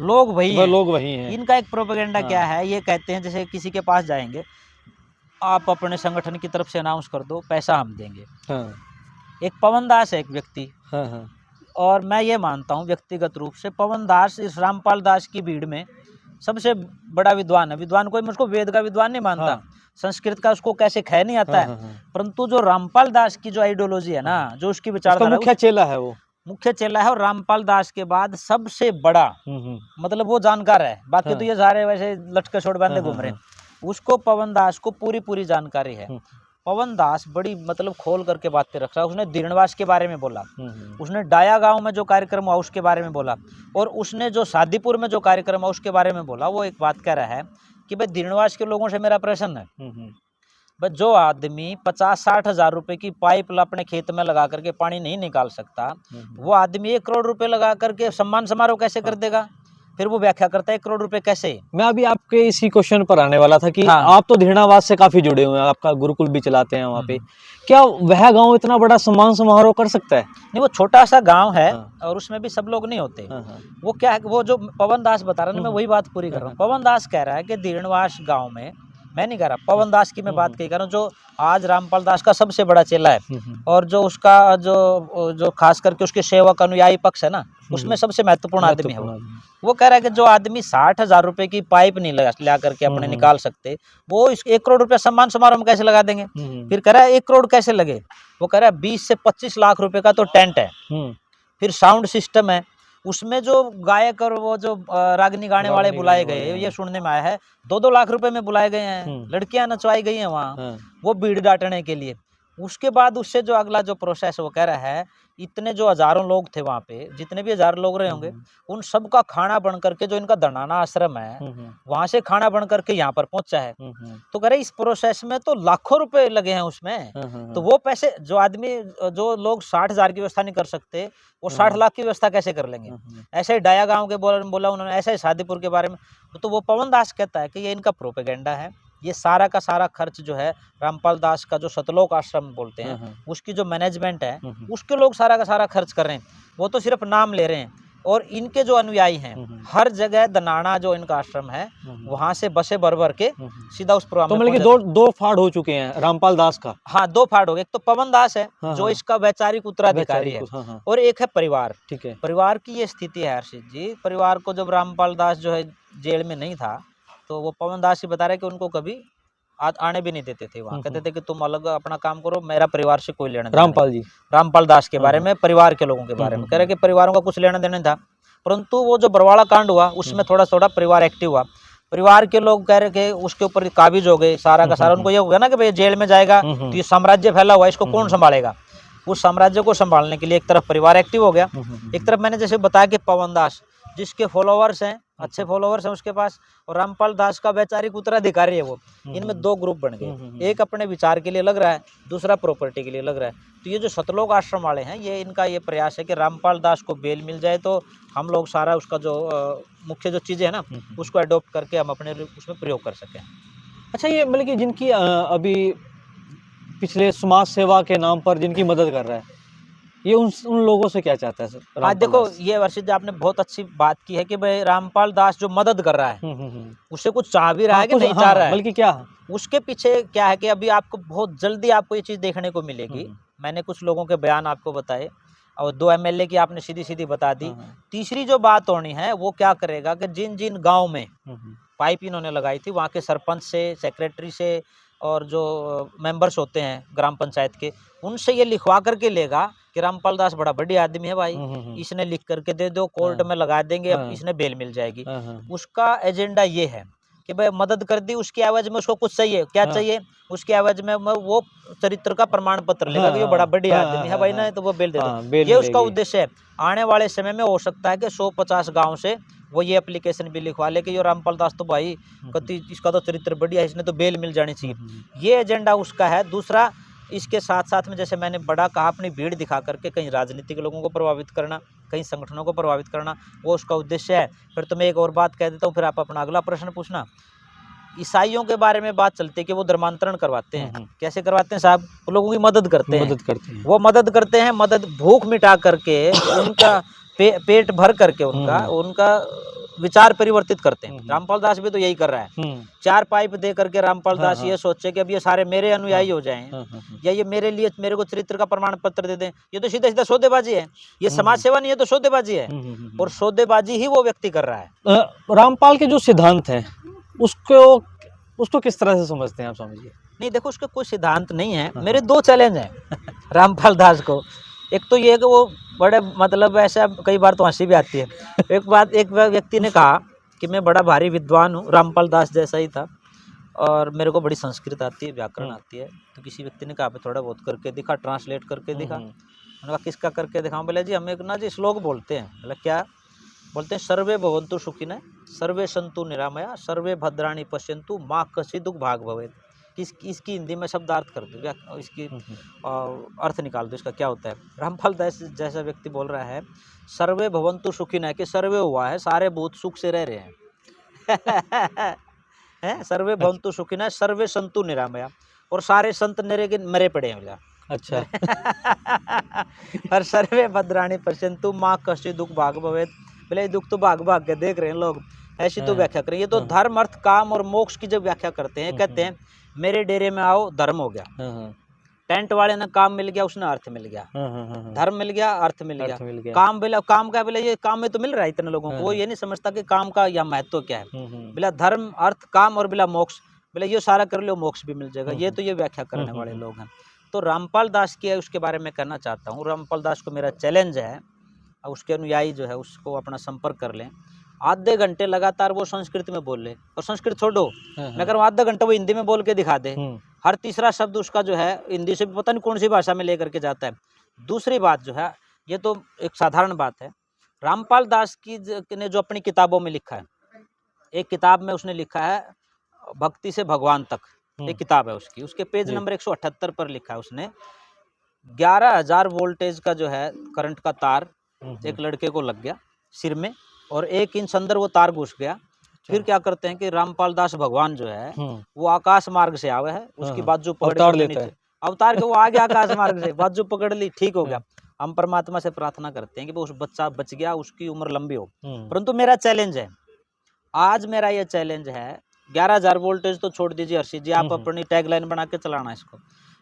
लोग वही हैं, लोग वही हैं। इनका एक प्रोपेगेंडा क्या है, ये कहते हैं जैसे किसी के पास जाएंगे, आप अपने संगठन की तरफ से अनाउंस कर दो, पैसा हम देंगे। एक पवन दास है एक व्यक्ति, और मैं ये मानता हूँ व्यक्तिगत रूप से, पवन दास इस रामपाल दास की भीड़ में सबसे बड़ा विद्वान है। विद्वान कोई, मैं उसको वेद का विद्वान नहीं मानता, संस्कृत का उसको कैसे ख नहीं आता है, परंतु जो रामपाल दास की जो आइडियोलॉजी है ना, जो उसकी विचारधारा, मुख्य चेला है, वो मुख्य चेला है। और रामपाल दास के बाद सबसे बड़ा मतलब वो जानकार है। बाकी तो ये सारे वैसे लटके छोड़ बांधे घूम रहे हैं, उसको पवन दास को पूरी जानकारी है। पवन दास बड़ी मतलब खोल करके बातें रख रहा है। उसने दीर्णवास के बारे में बोला, उसने डाया गांव में जो कार्यक्रम हुआ उसके बारे में बोला, और उसने जो शादीपुर में जो कार्यक्रम हुआ उसके बारे में बोला। वो एक बात कह रहा है कि भाई दीर्णवास के लोगों से मेरा प्रश्न है, बस जो आदमी 50-60 हज़ार रुपए की पाइप अपने खेत में लगा करके पानी नहीं निकाल सकता, वो आदमी 1 करोड़ रुपए लगा करके सम्मान समारोह कैसे कर देगा? फिर वो व्याख्या करता है 1 करोड़ रुपए कैसे। मैं अभी आपके इसी क्वेश्चन पर आने वाला था कि आप तो धीरणावास से काफी जुड़े हुए हैं, आपका गुरुकुल भी चलाते हैं वहाँ पे, क्या वह गांव इतना बड़ा सम्मान समारोह कर सकता है? नहीं, वो छोटा सा गांव है और उसमें भी सब लोग नहीं होते। वो क्या है, वो जो पवन दास बता रहा है, मैं वही बात पूरी कर रहा हूँ। पवन दास कह रहा है कि दीर्णवास गाँव में, मैं नहीं कह रहा, पवन दास की मैं बात कही कर रहा हूँ, जो आज रामपाल दास का सबसे बड़ा चेला है, और जो उसका जो खास करके उसके सेवक अनुयायी पक्ष है ना, उसमें सबसे महत्वपूर्ण आदमी है वो कह रहा है कि जो आदमी 60 हज़ार रुपए की पाइप नहीं ला करके अपने निकाल सकते, वो इस 1 करोड़ रुपया सम्मान समारोह में कैसे लगा देंगे? फिर कह रहा है 1 करोड़ कैसे लगे? वो कह रहा है 20 से 25 लाख रुपए का तो टेंट है, फिर साउंड सिस्टम है, उसमें जो गायक और वो जो रागनी गाने वाले बुलाए गए, ये सुनने में आया है 2-2 लाख रुपए में बुलाए गए हैं, लड़कियां नचवाई गई हैं वहाँ, वो भीड़ डांटने के लिए। उसके बाद उससे जो अगला जो प्रोसेस, वो कह रहा है इतने जो हजारों लोग थे वहाँ पे, जितने भी हज़ार लोग रहे होंगे, उन सब का खाना बन करके, जो इनका दंडाना आश्रम है वहां से खाना बन करके यहाँ पर पहुंचा है। तो कह रहे इस प्रोसेस में तो लाखों रुपए लगे हैं उसमें। तो वो पैसे जो आदमी, जो लोग 60 हज़ार की व्यवस्था नहीं कर सकते, वो 60 लाख की व्यवस्था कैसे कर लेंगे? ऐसे ही डाया गांव के बोला उन्होंने, ऐसे ही शादीपुर के बारे में। तो वो पवन दास कहता है कि ये इनका प्रोपेगेंडा है, ये सारा का सारा खर्च जो है रामपाल दास का जो सतलोक आश्रम बोलते हैं, उसकी जो मैनेजमेंट है, उसके लोग सारा का सारा खर्च कर रहे हैं, वो तो सिर्फ नाम ले रहे हैं। और इनके जो अनुयायी हैं, हर जगह दनाना जो इनका आश्रम है, वहां से बसें भर के सीधा उस प्रोग्राम तो मतलब कि दो फाड़ हो चुके हैं रामपाल दास का। हाँ, 2 फाड़ हो गए। एक तो पवन दास है जो इसका वैचारिक उत्तराधिकारी है, और एक है परिवार। ठीक है, परिवार की ये स्थिति है हर्षित जी। परिवार को जब रामपाल दास जो है जेल में नहीं था, तो वो पवन दास ही बता रहे कि उनको कभी आने भी नहीं देते थे वहाँ। कहते थे कि तुम अलग अपना काम करो, मेरा परिवार से कोई लेना देना। रामपाल दास के बारे में, परिवार के लोगों के बारे में कह रहे कि परिवारों का कुछ लेना देना था। परंतु वो जो बरवाड़ा कांड हुआ, उसमें थोड़ा परिवार एक्टिव हुआ। परिवार के लोग कह रहे कि उसके ऊपर काबिज हो गए सारा का सारा। उनको ये हो गया ना कि भाई जेल में जाएगा तो ये साम्राज्य फैला हुआ है, इसको कौन संभालेगा? उस साम्राज्य को संभालने के लिए एक तरफ परिवार एक्टिव हो गया, एक तरफ मैंने जैसे बताया कि पवन दास, जिसके फॉलोवर्स हैं, अच्छे फॉलोवर्स हैं उसके पास, और रामपाल दास का वैचारिक उत्तराधिकारी है वो। इनमें 2 ग्रुप बन गए, एक अपने विचार के लिए लग रहा है, दूसरा प्रॉपर्टी के लिए लग रहा है। तो ये जो सतलोक आश्रम वाले हैं, ये इनका ये प्रयास है कि रामपाल दास को बेल मिल जाए तो हम लोग सारा उसका जो मुख्य जो चीज़ें हैं ना, उसको अडोप्ट करके हम अपने उसमें प्रयोग कर सकें। अच्छा, ये मतलब कि जिनकी अभी पिछले समाज सेवा के नाम पर जिनकी मदद कर रहा है, ये उन लोगों से क्या चाहता है सर हाँ रामपाल देखो, दास? ये वर्षित जी आपने बहुत अच्छी बात की है कि भाई रामपाल दास जो मदद कर रहा है, उससे कुछ चाह भी रहा हाँ है कि कुछ नहीं हाँ चाह रहा है। बल्कि क्या उसके पीछे क्या है कि अभी आपको बहुत जल्दी आपको ये चीज़ देखने को मिलेगी। मैंने कुछ लोगों के बयान आपको बताए और 2 एमएलए की आपने सीधी-सीधी बता दी। तीसरी जो बात होनी है वो क्या करेगा कि जिन-जिन गाँव में पाइप इन्होंने लगाई थी, वहाँ के सरपंच से, सेक्रेटरी से और जो मेंबर्स होते हैं ग्राम पंचायत के, उनसे ये लिखवा करके लेगा कि रामपाल दास बड़ा बढ़िया आदमी है भाई, इसने लिख करके दे दो, कोर्ट में लगा देंगे, अब इसने बेल मिल जाएगी। उसका एजेंडा ये है कि भाई मदद कर दी, उसके एवज में उसको कुछ चाहिए, क्या चाहिए? उसके एवज में वो चरित्र का प्रमाण पत्र लेगा कि ये बड़ा बढ़िया आदमी है भाई ना, तो वो बेल दे दो। बेल ये उसका मिलेगी। उद्देश्य है। आने वाले समय में हो सकता है कि 150 गाँव से वो ये एप्लीकेशन भी लिखवा ले कि ये रामपाल दास तो भाई कति इसका तो चरित्र बढ़िया है, इसने तो बेल मिल जानी चाहिए। ये एजेंडा उसका है। दूसरा, इसके साथ-साथ में जैसे मैंने बड़ा कहा, अपनी भीड़ दिखा करके कहीं राजनीतिक लोगों को प्रभावित करना, कहीं संगठनों को प्रभावित करना, वो उसका उद्देश्य है। फिर तो मैं एक और बात कह देता हूँ, फिर आप अपना अगला प्रश्न पूछना। ईसाइयों के बारे में बात चलती है कि वो धर्मांतरण करवाते हैं। कैसे करवाते हैं साहब? वो लोगों की मदद करते हैं। वो मदद करते हैं, मदद भूख मिटा करके उनका पेट भर करके उनका विचार परिवर्तित करते हैं। रामपाल दास भी तो यही कर रहा है। 4 पाइप दे करके रामपाल दास ये सोचे कि अब ये सारे मेरे अनुयायी हो जाएं, या ये मेरे लिए मेरे को चरित्र का प्रमाण पत्र दे दें। ये तो सीधा-सीधा सौदेबाजी है। ये समाज सेवा नहीं है, तो सौदेबाजी है। और सौदेबाजी ही वो व्यक्ति कर रहा है। रामपाल के जो सिद्धांत हैं उसको उसको किस तरह से समझते हैं आप स्वामी जी? नहीं देखो, उसका कोई सिद्धांत नहीं है। मेरे 2 चैलेंज हैं रामपाल दास को। एक तो ये कि वो बड़े मतलब ऐसा कई बार तो हंसी भी आती है। एक व्यक्ति ने कहा कि मैं बड़ा भारी विद्वान हूँ, रामपाल दास जैसा ही था, और मेरे को बड़ी संस्कृत आती है, व्याकरण आती है। तो किसी व्यक्ति ने कहा थोड़ा बहुत करके दिखा, ट्रांसलेट करके दिखा। मैंने कहा किसका करके दिखाऊं? बोले जी हम एक ना जी श्लोक बोलते हैं। बोले क्या? बोलते हैं सर्वे भवन्तु सुखिनः, सर्वे सन्तु निरामया, सर्वे भद्राणि पश्यन्तु, मा कश्चित् दुःख भाग् भवेत्। इसकी हिंदी में शब्दार्थ कर दो, इसकी अर्थ निकाल दो, इसका क्या होता है। रामपाल दास जैसा व्यक्ति बोल रहा है सर्वे भवन्तु सुखिनः, कि सर्वे हुआ है, सारे भूत सुख से रह रहे हैं। हैं? सर्वे भवन्तु सुखिनः, सर्वे सन्तु निरामया, और सारे संत मरे पड़े हैं। बोला अच्छा। और सर्वे भद्राणि पश्यन्तु, मा कश्चित् दुःख भाग् भवेत्। बोले दुख तो भाग भाग के देख रहे हैं लोग, ऐसी तो व्याख्या करें। ये तो धर्म, अर्थ, काम और मोक्ष की जब व्याख्या करते हैं, कहते हैं मेरे डेरे में आओ, धर्म हो गया। टेंट वाले ने काम मिल गया, उसने अर्थ मिल गया। धर्म मिल गया, अर्थ मिल गया। काम बोला, काम का बोले ये काम में तो मिल रहा है इतने लोगों को। वो ये नहीं समझता कि काम का यह महत्व क्या है। बोला धर्म, अर्थ, काम और बोला मोक्ष। बोले ये सारा कर लो, मोक्ष भी मिल जाएगा। ये तो ये व्याख्या करने वाले लोग हैं। तो रामपाल दास की उसके बारे में कहना चाहता हूँ। रामपाल दास को मेरा चैलेंज है, उसके अनुयायी जो है उसको अपना संपर्क कर लें। आधे घंटे लगातार वो संस्कृत में बोल ले, और संस्कृत छोड़ो, मैं कह रहा हूँ आधा घंटा वो हिंदी में बोल के दिखा दे। हर तीसरा शब्द उसका जो है हिंदी से भी पता नहीं कौन सी भाषा में लेकर के जाता है। दूसरी बात जो है, ये तो एक साधारण बात है, रामपाल दास की ने जो अपनी किताबों में लिखा है, एक किताब में उसने लिखा है भक्ति से भगवान तक, एक किताब है उसकी, उसके पेज नंबर 178 पर लिखा है उसने 11,000 वोल्टेज का जो है करंट का तार एक लड़के को लग गया सिर में, और 1 इंच अंदर वो तार घुस गया। फिर क्या करते हैं कि रामपाल दास भगवान जो है वो आकाश मार्ग से आवे है, उसकी बाजू पकड़ के नीचे अवतार के वो आ गया आकाश मार्ग से, बाजू पकड़ ली, ठीक हो गया। हम परमात्मा से प्रार्थना करते हैं कि वो उस बच्चा बच गया, उसकी उम्र लंबी हो। परंतु मेरा चैलेंज है, आज मेरा ये चैलेंज है, 11,000 वोल्टेज तो छोड़ दीजिए हर्षित जी, आप अपनी टैगलाइन बना के चलाना इसको।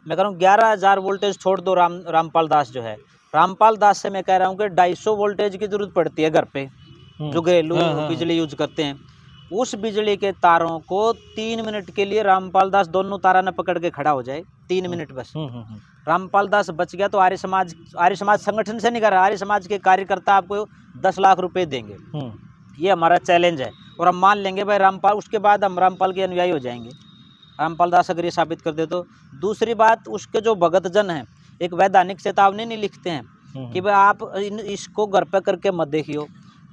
मैं कह रहा हूँ 11,000 वोल्टेज छोड़ दो, रामपाल दास जो है, रामपाल दास से मैं कह रहा हूँ कि 250 वोल्टेज की जरूरत पड़ती है घर पे, जो घरेलू बिजली यूज करते हैं। उस बिजली के तारों को 3 मिनट के लिए रामपाल दास दोनों तारा न पकड़ के खड़ा हो जाए, 3 मिनट बस। रामपाल दास बच गया तो आर्य समाज संगठन से नहीं कर रहा, आर्य समाज के कार्यकर्ता आपको 10 लाख रुपए देंगे। ये हमारा चैलेंज है, और हम मान लेंगे भाई रामपाल, उसके बाद हम रामपाल के अनुयायी हो जाएंगे, रामपाल दास अगर ये साबित कर दे तो। दूसरी बात, उसके जो भगत जन हैं एक वैधानिक चेतावनी नहीं लिखते हैं कि भाई आप इसको घर पे करके मत देखियो,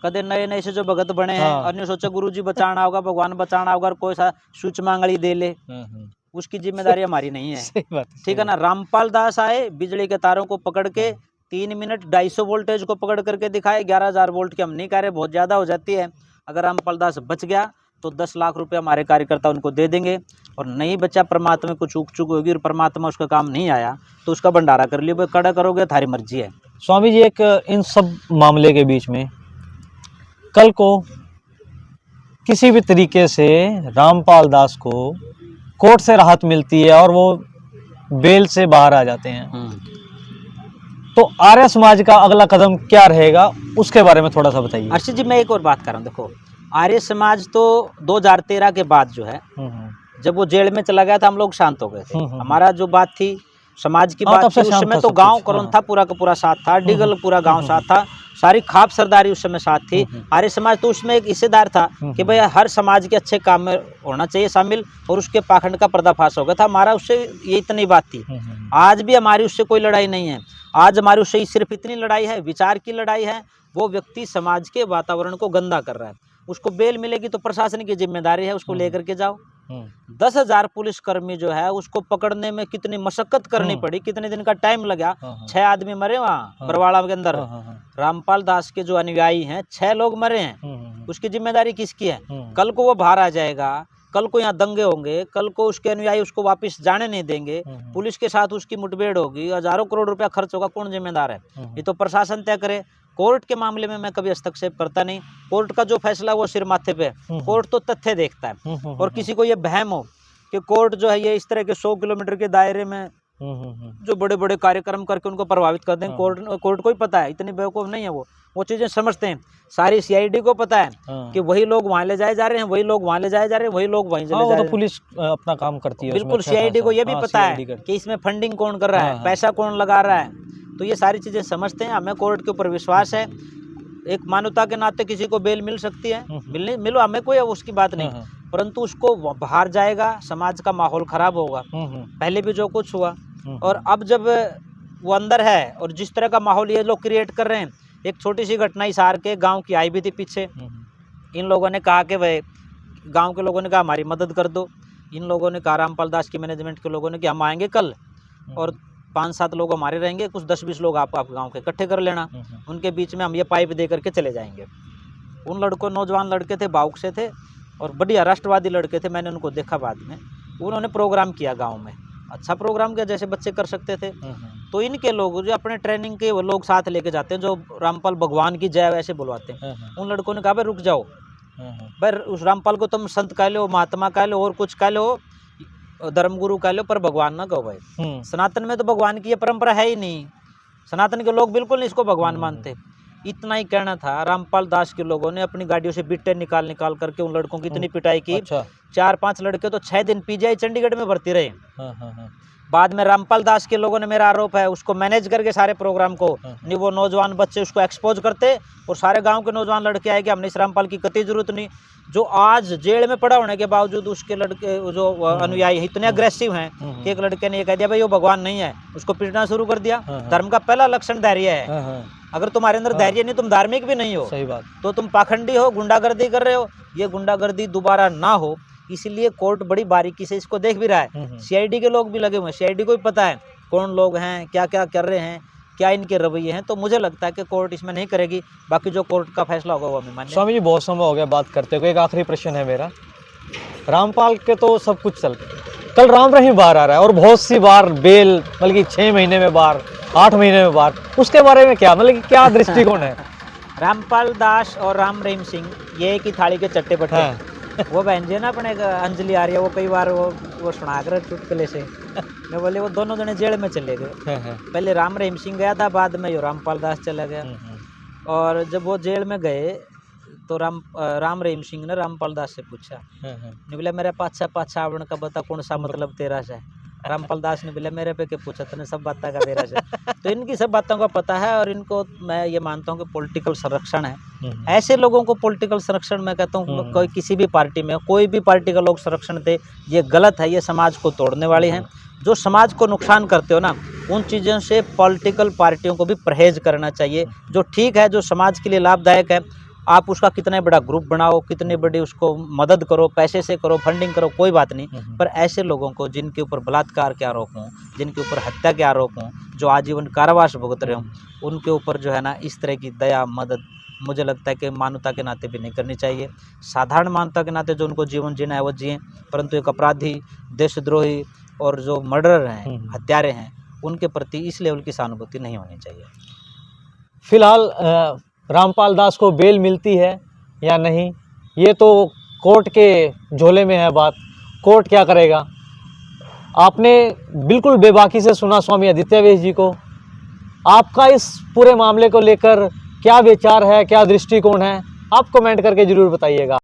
कदे नए नए से जो भगत बने हैं अन्य सोचे गुरुजी बचाना होगा, भगवान बचाना होगा, कोई सा सूचना अंगड़ी दे ले, उसकी जिम्मेदारी हमारी नहीं है। ठीक है ना। रामपाल दास आए, बिजली के तारों को पकड़ के 3 मिनट 250 वोल्टेज को पकड़ करके दिखाए। 11,000 वोल्ट की हम नहीं कह रहे, बहुत ज़्यादा हो जाती है। अगर रामपाल दास बच गया तो 10 लाख रुपए हमारे कार्यकर्ता उनको दे देंगे, और नहीं बचा, परमात्मा में कुछ चूक होगी और परमात्मा उसका काम नहीं आया तो उसका भंडारा कर लियो, कड़ा करोगे थारी मर्जी है। स्वामी जी, एक इन सब मामले के बीच में कल को किसी भी तरीके से रामपाल दास को कोर्ट से राहत मिलती है और वो बेल से बाहर आ जाते हैं, तो आर्य समाज का अगला कदम क्या रहेगा, उसके बारे में थोड़ा सा बताइए। अर्षित जी, मैं एक और बात कर रहा हूँ। देखो, आर्य समाज तो 2013 के बाद जो है, जब वो जेल में चला गया था, हम लोग शांत हो गए थे। हमारा जो बात थी, समाज की बात थी, उस समय तो गांव करोन था, पूरा का पूरा साथ था, डिगल पूरा गांव साथ था, सारी खाप सरदारी उस समय साथ थी। आर्य समाज तो उसमें एक हिस्सेदार था कि भाई हर समाज के अच्छे काम में होना चाहिए शामिल, और उसके पाखंड का पर्दाफाश हो गया था। हमारा उससे ये इतनी बात थी। आज भी हमारी उससे कोई लड़ाई नहीं है। आज हमारी उससे सिर्फ इतनी लड़ाई है, विचार की लड़ाई है। वो व्यक्ति समाज के वातावरण को गंदा कर रहा है, उसको बेल मिलेगी तो प्रशासन की जिम्मेदारी है, उसको लेकर के जाओ। 10,000 पुलिसकर्मी जो है, उसको पकड़ने में कितनी मशक्कत करनी पड़ी, कितने दिन का टाइम लगा। 6 आदमी मरे वहाँ बरवाड़ा के अंदर। रामपाल दास के जो अनुयायी हैं, 6 लोग मरे हैं। उसकी जिम्मेदारी किसकी है? कल को वो बाहर आ जाएगा, कल को यहाँ दंगे होंगे, कल को उसके अनुयायी उसको वापस जाने नहीं देंगे, पुलिस के साथ उसकी मुठभेड़ होगी, हजारों करोड़ रुपया खर्च होगा, कौन जिम्मेदार है? ये तो प्रशासन तय करे। कोर्ट के मामले में मैं कभी हस्तक्षेप करता नहीं। कोर्ट का जो फैसला वो सिर माथे पे है। कोर्ट तो तथ्य देखता है। और किसी को ये वहम हो कि कोर्ट जो है ये इस तरह के 100 किलोमीटर के दायरे में जो बड़े बड़े कार्यक्रम करके उनको प्रभावित कर दें, कोर्ट को ही पता है, इतनी बेवकूफ़ नहीं है वो चीज़ें समझते हैं। सारी सीआईडी को पता है कि वही लोग वहाँ ले जाए जा रहे हैं, वही लोग वहाँ ले जाए जा रहे हैं, वही लोग वहीं चले जा रहे हैं। तो पुलिस अपना काम करती है। बिल्कुल, सीआईडी को ये भी पता है कि इसमें फंडिंग कौन कर रहा है, पैसा कौन लगा रहा है। तो ये सारी चीज़ें समझते हैं। हमें कोर्ट के ऊपर विश्वास है। एक मानवता के नाते किसी को बेल मिल सकती है, मिलो, हमें कोई उसकी बात नहीं, परंतु उसको बाहर जाएगा, समाज का माहौल खराब होगा। पहले भी जो कुछ हुआ, और अब जब वो अंदर है और जिस तरह का माहौल ये लोग क्रिएट कर रहे हैं। एक छोटी सी घटना हिसार के गांव की आई भी थी पीछे। इन लोगों ने कहा कि भाई, गांव के लोगों ने कहा हमारी मदद कर दो। इन लोगों ने कहा, रामपाल दास की मैनेजमेंट के लोगों ने, कि हम आएंगे कल और 5-7 लोग हमारे रहेंगे, कुछ 10-20 लोग आप गांव के इकट्ठे कर लेना, उनके बीच में हम ये पाइप दे करके चले जाएंगे। उन लड़कों, नौजवान लड़के थे, बाउक से थे और बढ़िया राष्ट्रवादी लड़के थे। मैंने उनको देखा बाद में। उन्होंने प्रोग्राम किया गांव में, अच्छा प्रोग्राम किया, जैसे बच्चे कर सकते थे। तो इनके लोग जो अपने ट्रेनिंग के वो लोग साथ लेके जाते हैं, जो रामपाल भगवान की जय वैसे बुलवाते हैं। उन लड़कों ने कहा, भाई रुक जाओ, भाई उस रामपाल को तुम संत कह लो, महात्मा कह लो, और कुछ कह लो, धर्मगुरु कह लो, पर भगवान ना कहो भाई। सनातन में तो भगवान की ये परंपरा है ही नहीं। सनातन के लोग बिल्कुल नहीं इसको भगवान मानते। इतना ही कहना था। रामपाल दास के लोगों ने अपनी गाड़ियों से बिट्टे निकाल करके उन लड़कों की इतनी पिटाई की। अच्छा। 4-5 लड़के तो 6 दिन पीजीआई चंडीगढ़ में भर्ती रहे। बाद में रामपाल दास के लोगों ने, मेरा आरोप है, उसको मैनेज करके सारे प्रोग्राम को, नहीं वो नौजवान बच्चे उसको एक्सपोज करते और सारे गांव के नौजवान लड़के आए कि हमने इस रामपाल की कतई जरूरत नहीं। जो आज जेल में पड़ा होने के बावजूद उसके लड़के जो अनुयायी इतने अग्रेसिव हैं कि एक लड़के ने ये कह दिया, भाई वो भगवान नहीं है, उसको पीटना शुरू कर दिया। धर्म का पहला लक्षण धैर्य है। अगर तुम्हारे अंदर धैर्य नहीं, तुम धार्मिक भी नहीं हो, सही बात, तो तुम पाखंडी हो, गुंडागर्दी कर रहे हो। ये गुंडागर्दी दोबारा ना हो, इसलिए कोर्ट बड़ी बारीकी से इसको देख भी रहा है। सीआईडी के लोग भी लगे हुए हैं, सीआईडी को भी पता है कौन लोग हैं, क्या क्या कर रहे हैं, क्या इनके रवैये हैं। तो मुझे लगता है कि कोर्ट इसमें नहीं करेगी, बाकी जो कोर्ट का फैसला होगा वो हमें मान्य। स्वामी जी, बहुत समय हो गया बात करते हुए, एक आखिरी प्रश्न है मेरा। रामपाल के तो सब कुछ चल, कल राम रहीम बाहर आ रहा है और बहुत सी बार बेल, बल्कि 6 महीने में बार, 8 महीने में बार, उसके बारे में क्या, मतलब क्या दृष्टिकोण है? रामपाल दास और राम रहीम सिंह ये एक ही थाली के चट्टे बट्टे। वो बहन जी है ना, अपने अंजलि आ रही है, वो कई बार वो सुना कर चुटकुले से मैं बोले, वो दोनों जने जेल में चले गए। पहले राम रहीम सिंह गया था, बाद में यो रामपाल दास चला गया। और जब वो जेल में गए तो राम रहीम सिंह ने रामपाल दास से पूछा, ने बोला मेरे पाछा पाछा आवण का बता, कौन सा मतलब तेरा से? रामपाल दास ने बोला, मेरे पे के पूछा तूने, सब बातें का तेरा से। तो इनकी सब बातों का पता है और इनको मैं ये मानता हूँ कि पॉलिटिकल संरक्षण है। ऐसे लोगों को पॉलिटिकल संरक्षण, मैं कहता हूँ कोई किसी भी पार्टी में, कोई भी पार्टी का लोग संरक्षण दे, ये गलत है, ये समाज को तोड़ने वाले हैं। जो समाज को नुकसान करते हो ना, उन चीज़ों से पॉलिटिकल पार्टियों को भी परहेज करना चाहिए। जो ठीक है, जो समाज के लिए लाभदायक है, आप उसका कितना बड़ा ग्रुप बनाओ, कितनी बड़ी उसको मदद करो, पैसे से करो, फंडिंग करो, कोई बात नहीं। पर ऐसे लोगों को जिनके ऊपर बलात्कार के आरोप हों, जिनके ऊपर हत्या के आरोप हों, जो आजीवन कारावास भुगत रहे हों, उनके ऊपर जो है ना इस तरह की दया मदद मुझे लगता है कि मानवता के नाते भी नहीं करनी चाहिए। साधारण मानवता के नाते जो उनको जीवन जीना है वो जिए, परंतु एक अपराधी, देशद्रोही और जो मर्डरर हैं, हत्यारे हैं, उनके प्रति इस लेवल की सहानुभूति नहीं होनी चाहिए। फिलहाल रामपाल दास को बेल मिलती है या नहीं, ये तो कोर्ट के झोले में है बात। कोर्ट क्या करेगा। आपने बिल्कुल बेबाकी से सुना स्वामी आदित्यवेश जी को। आपका इस पूरे मामले को लेकर क्या विचार है, क्या दृष्टिकोण है, आप कमेंट करके ज़रूर बताइएगा।